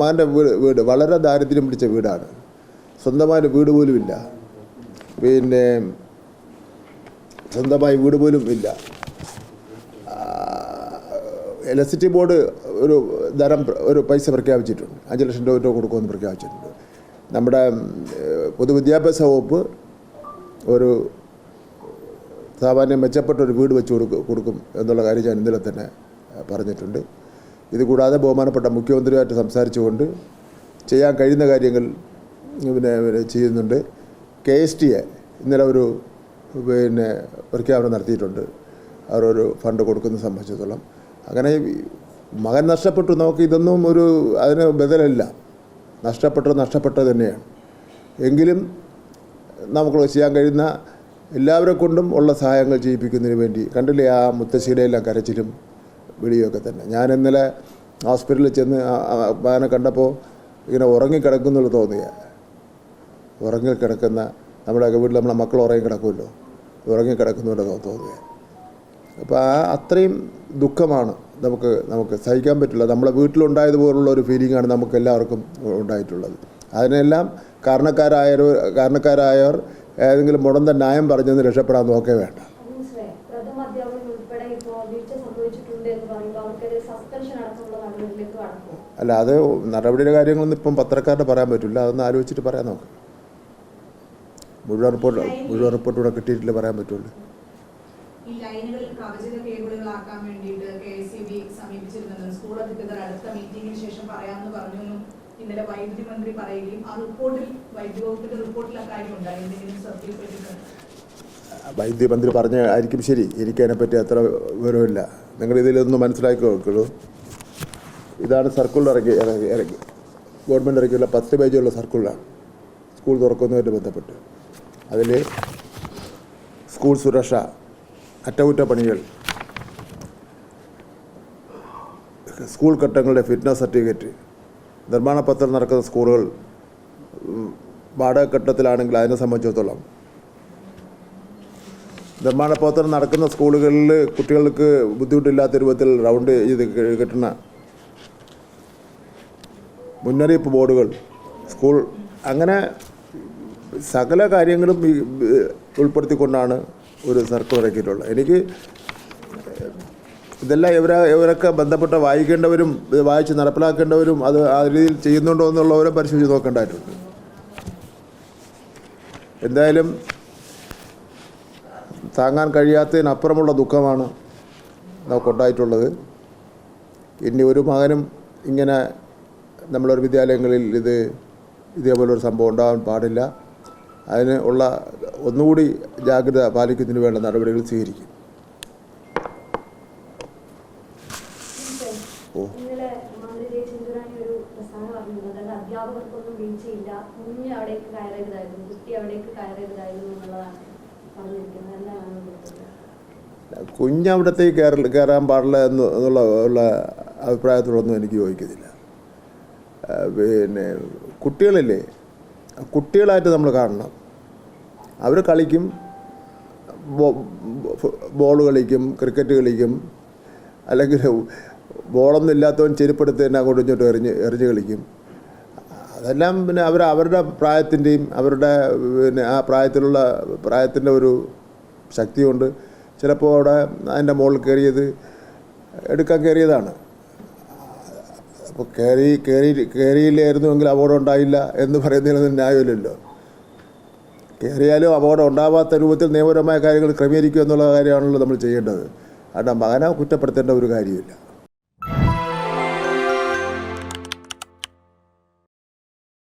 മകൻ്റെ വീട് വളരെ ദാരിദ്ര്യം പിടിച്ച വീടാണ്. സ്വന്തമായിട്ട് വീട് പോലും ഇല്ല. പിന്നെ സ്വന്തമായി വീട് പോലും ഇല്ല. ഇലക്ട്രിസിറ്റി ബോർഡ് ഒരു പൈസ പ്രഖ്യാപിച്ചിട്ടുണ്ട്. 5 ലക്ഷം രൂപ കൊടുക്കുമെന്ന് പ്രഖ്യാപിച്ചിട്ടുണ്ട്. നമ്മുടെ പൊതുവിദ്യാഭ്യാസ വകുപ്പ് ഒരു സാമാന്യം മെച്ചപ്പെട്ടൊരു വീട് വെച്ച് കൊടുക്കും എന്നുള്ള കാര്യം ഞാൻ ഇന്നലെ തന്നെ പറഞ്ഞിട്ടുണ്ട്. ഇതുകൂടാതെ ബഹുമാനപ്പെട്ട മുഖ്യമന്ത്രിയുമായിട്ട് സംസാരിച്ചുകൊണ്ട് ചെയ്യാൻ കഴിയുന്ന കാര്യങ്ങൾ ചെയ്യുന്നുണ്ട്. KSTയെ ഇന്നലെ ഒരു പ്രഖ്യാപനം നടത്തിയിട്ടുണ്ട്. അവരൊരു ഫണ്ട് കൊടുക്കുന്ന സംബന്ധിച്ചിടത്തോളം. അങ്ങനെ മകൻ നഷ്ടപ്പെട്ടു, നമുക്ക് ഇതൊന്നും അതിന് ബദലല്ല. നഷ്ടപ്പെട്ടത് തന്നെയാണ്. എങ്കിലും നമുക്ക് ചെയ്യാൻ കഴിയുന്ന എല്ലാവരെ കൊണ്ടും ഉള്ള സഹായങ്ങൾ ചെയ്യിപ്പിക്കുന്നതിന് വേണ്ടി കണ്ടില്ലേ ആ മുത്തശ്ശിയുടെ എല്ലാം കരച്ചിലും വിളിയൊക്കെ തന്നെ. ഞാൻ ഇന്നലെ ഹോസ്പിറ്റലിൽ ചെന്ന് മകനെ കണ്ടപ്പോൾ ഇങ്ങനെ ഉറങ്ങിക്കിടക്കുന്നുള്ളൂ തോന്നിയ. ഉറങ്ങിക്കിടക്കുന്ന നമ്മുടെയൊക്കെ വീട്ടിൽ നമ്മളെ മക്കൾ ഉറങ്ങിക്കിടക്കുമല്ലോ, ഉറങ്ങിക്കിടക്കുന്നുണ്ട് തോന്നിയ. അപ്പോൾ അത്രയും ദുഃഖമാണ് നമുക്ക് സഹിക്കാൻ പറ്റില്ല. നമ്മളെ വീട്ടിലുണ്ടായതുപോലുള്ള ഒരു ഫീലിംഗാണ് നമുക്ക് എല്ലാവർക്കും ഉണ്ടായിട്ടുള്ളത്. അതിനെല്ലാം കാരണക്കാരായവർ ഏതെങ്കിലും മുടന്ത ന്യായം പറഞ്ഞെന്ന് രക്ഷപ്പെടാൻ നോക്കേ വേണ്ട. അല്ല, അത് നടപടിയുടെ കാര്യങ്ങളൊന്നും ഇപ്പം പത്രക്കാരുടെ പറയാൻ പറ്റില്ല. അതൊന്ന് ആലോചിച്ചിട്ട് പറയാൻ നോക്കാം. മുഴുവൻ റിപ്പോർട്ട് ഇവിടെ കിട്ടിയിട്ടില്ല പറയാൻ പറ്റുള്ളൂ. ഈ ലൈനുകൾ കവചിത കേബിളുകളാക്കാൻ വേണ്ടിയിട്ട് KSEB സമീപിച്ചിരുന്നത് സ്കൂൾ അധികൃതർ അടുത്ത മീറ്റിംഗിന് ശേഷം പറയാമെന്ന് പറഞ്ഞു. ഇന്നലെ വൈദ്യുതി മന്ത്രി പറയുകയും ആ റിപ്പോർട്ടിൽ വൈദ്യുതി വകുപ്പിന്റെ റിപ്പോർട്ടിൽ അക്കാര്യം ഉണ്ടായി. എന്തെങ്കിലും ശ്രദ്ധയിൽപ്പെട്ടിട്ടുണ്ട്? വൈദ്യുതി മന്ത്രി പറഞ്ഞ ആയിരിക്കും ശരി. എനിക്കതിനെപ്പറ്റി അത്ര വിവരമില്ല. നിങ്ങൾ ഇതിലൊന്ന് മനസ്സിലാക്കി നോക്കുള്ളൂ. ഇതാണ് സർക്കുലർ ഇറങ്ങി ഗവൺമെൻറ് ഇറക്കിയുള്ള 10 പേജുള്ള സർക്കുലറാണ് സ്കൂൾ തുറക്കുന്നതുമായിട്ട് ബന്ധപ്പെട്ട്. അതിൽ സ്കൂൾ സുരക്ഷ, അറ്റകുറ്റപ്പണികൾ, സ്കൂൾ കെട്ടിടങ്ങളുടെ ഫിറ്റ്നസ് സർട്ടിഫിക്കറ്റ്, നിർമ്മാണ പത്രം നടക്കുന്ന സ്കൂളുകൾ വാടക കെട്ടിടത്തിലാണെങ്കിൽ അതിനെ സംബന്ധിച്ചിടത്തോളം നിർമ്മാണ പത്രം നടക്കുന്ന സ്കൂളുകളിൽ കുട്ടികൾക്ക് ബുദ്ധിമുട്ടില്ലാത്ത രൂപത്തിൽ റൗണ്ട് ചെയ്ത് കെട്ടുന്ന മുന്നറിയിപ്പ് ബോർഡുകൾ, സ്കൂൾ, അങ്ങനെ സകല കാര്യങ്ങളും ഉൾപ്പെടുത്തിക്കൊണ്ടാണ് ഒരു സർക്കുലർ ഇറക്കിയിട്ടുള്ളത്. എനിക്ക് ഇതെല്ലാം ഇവരൊക്കെ ബന്ധപ്പെട്ട വായിക്കേണ്ടവരും വായിച്ച് നടപ്പിലാക്കേണ്ടവരും അത് ആ രീതിയിൽ ചെയ്യുന്നുണ്ടോ എന്നുള്ളവരെ പരിശോധിച്ച് നോക്കേണ്ടതായിട്ടുണ്ട്. എന്തായാലും താങ്ങാൻ കഴിയാത്തതിനപ്പുറമുള്ള ദുഃഖമാണ് നമുക്കുണ്ടായിട്ടുള്ളത്. ഇനി ഒരു മകനും ഇങ്ങനെ നമ്മളൊരു വിദ്യാലയങ്ങളിൽ ഇതേപോലൊരു സംഭവം ഉണ്ടാകാൻ പാടില്ല. അതിന് ഉള്ള ഒന്നുകൂടി ജാഗ്രത പാലിക്കുന്നതിന് വേണ്ട നടപടികൾ സ്വീകരിക്കും. കുഞ്ഞവിടത്തേക്ക് കയറാൻ പാടില്ല എന്നുള്ള അഭിപ്രായത്തോടൊന്നും എനിക്ക് യോജിക്കുന്നില്ല. പിന്നെ കുട്ടികളില്ലേ, കുട്ടികളായിട്ട് നമ്മൾ കാണണം. അവർ കളിക്കും, ബോൾ കളിക്കും, ക്രിക്കറ്റ് കളിക്കും, അല്ലെങ്കിൽ ബോളൊന്നും ഇല്ലാത്തവൻ ചെരുപ്പെടുത്ത് തന്നെ അങ്ങോട്ടും ഇങ്ങോട്ടും എറിഞ്ഞ് കളിക്കും. അതെല്ലാം പിന്നെ അവരുടെ പ്രായത്തിൻ്റെയും ആ പ്രായത്തിൻ്റെ ഒരു ശക്തി കൊണ്ട് ചിലപ്പോൾ അവിടെ അതിൻ്റെ മുകളിൽ എടുക്കാൻ കയറിയതാണ്. അപ്പോൾ കയറിയില്ലായിരുന്നുവെങ്കിൽ അപകടം ഉണ്ടായില്ല എന്ന് പറയുന്നതിനൊന്നും ന്യായമില്ലല്ലോ. കയറിയാലും അപകടം ഉണ്ടാവാത്ത രൂപത്തിൽ നിയമപരമായ കാര്യങ്ങൾ ക്രമീകരിക്കുക എന്നുള്ള കാര്യമാണല്ലോ നമ്മൾ ചെയ്യേണ്ടത്. അതുകൊണ്ട് മകനെ കുറ്റപ്പെടുത്തേണ്ട ഒരു കാര്യമില്ല.